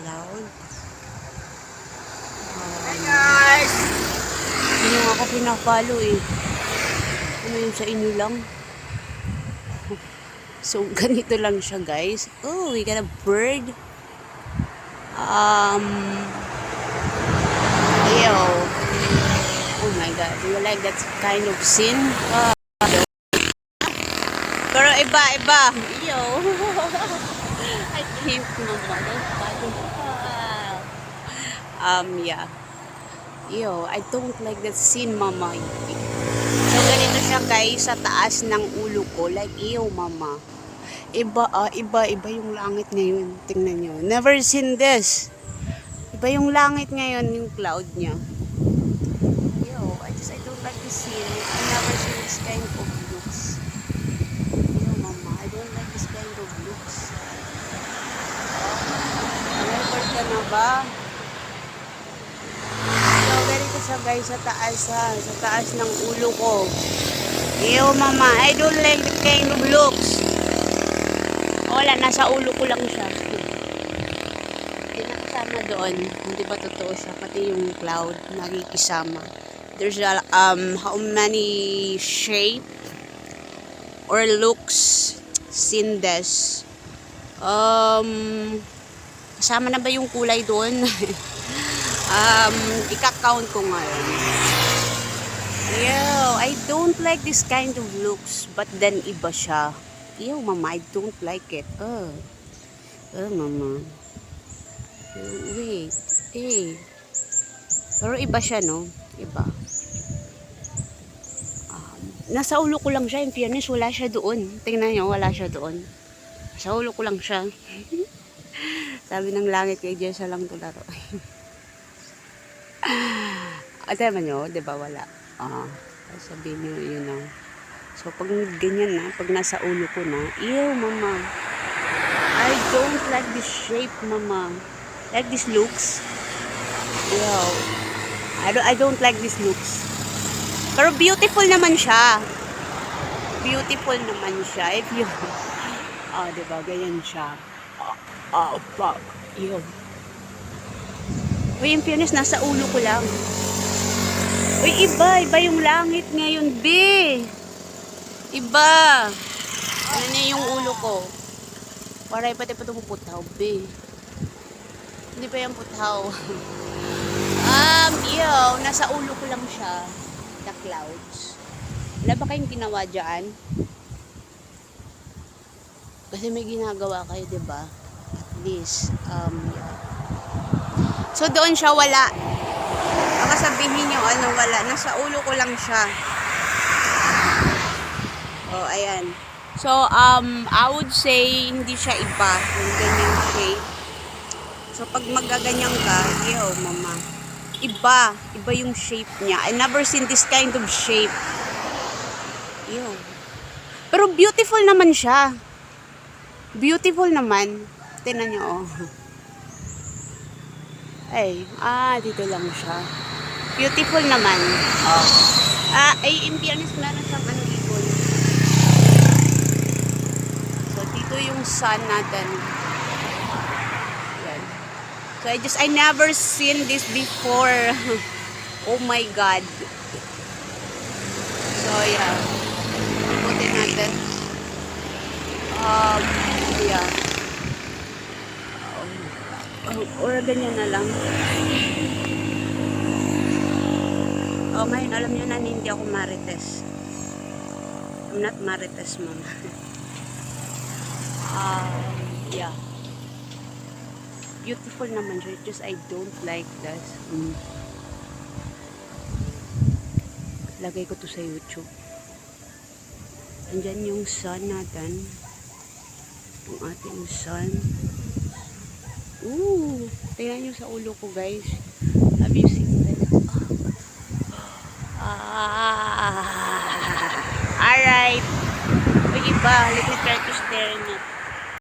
cloud. Hey guys! Hindi nga ako pinapalo eh. Ano yun sa inyo lang? So, ganito lang siya guys. Oh, we got a bird. Ew. Oh my god, do you like that kind of scene? Pero iba. Ew. I can't yeah. Ew, I don't like that scene, mama. So, ganito siya guys, sa taas ng ulo ko. Like, ew, mama. Iba yung langit ngayon. Tingnan nyo. Never seen this. Iba yung langit ngayon, yung cloud niya. Ew, I don't like this scene. I never seen this kind of looks. Ew, mama. I don't like this kind of looks. Record ka na ba? So, ganito siya guys sa taas ha. Sa taas ng ulo ko. Ew, mama. I don't like that kind of looks. Wala, nasa ulo ko lang siya. Hindi nakasama doon. Hindi ba totoo siya? Pati yung cloud, nakikisama. There's a, how many shape or looks seen this? Kasama na ba yung kulay doon? Ika-count ko ngayon. Ew, I don't like this kind of looks. But then, iba siya. Ew, mama, I don't like it. Mama. Wait. Pero iba siya, no? Iba. Nasa ulo ko lang siya. In fairness, wala siya doon. Tingnan nyo, wala siya doon. Sa ulo ko lang siya. Sabi ng langit kay Jessa lang tularo. Tama nyo, diba wala? Sabihin nyo, yun know. So, pag ganyan na, pag nasa ulo ko na, ew, mama. I don't like this shape, mama. Like this looks. Ew. I don't like this looks. Pero beautiful naman siya. Beautiful naman siya. If you... diba, ganyan siya. Fuck. Ew. Uy, in fairness, nasa ulo ko lang. Uy, iba yung langit ngayon, be. Iba. Ano na yung ulo ko? Paray pati pa itong putaw, be. Hindi pa yung putaw. Nasa ulo ko lang siya. The clouds. Wala ba kayong ginawa dyan? Kasi may ginagawa kayo, diba? At least, yeah. So, doon siya wala. Baka sabihin nyo, wala. Nasa ulo ko lang siya. Oh, ayan. So, I would say, hindi siya iba. Yung ganyang shape. So, pag magaganyan ka, ew, mama. Iba yung shape niya. I never seen this kind of shape. Ew. Pero beautiful naman siya. Beautiful naman. Tingnan nyo, oh. Ay, dito lang siya. Beautiful naman. Oh. In fairness, meron siyang ibon. So, dito yung sun natin. Yan. So, I never seen this before. Oh my God. So, yeah. Ikutin natin. Yeah. Or ganyan na lang. Ngayon, alam nyo na, hindi ako marites. I'm not marites, mama. Yeah. Beautiful naman siya. Just I don't like this. Lagay ko to sa YouTube. Andyan yung sun natin. Yung ating sun. Tingnan nyo sa ulo ko, guys. Have you seen that? Alright. May iba. Let me try to stare at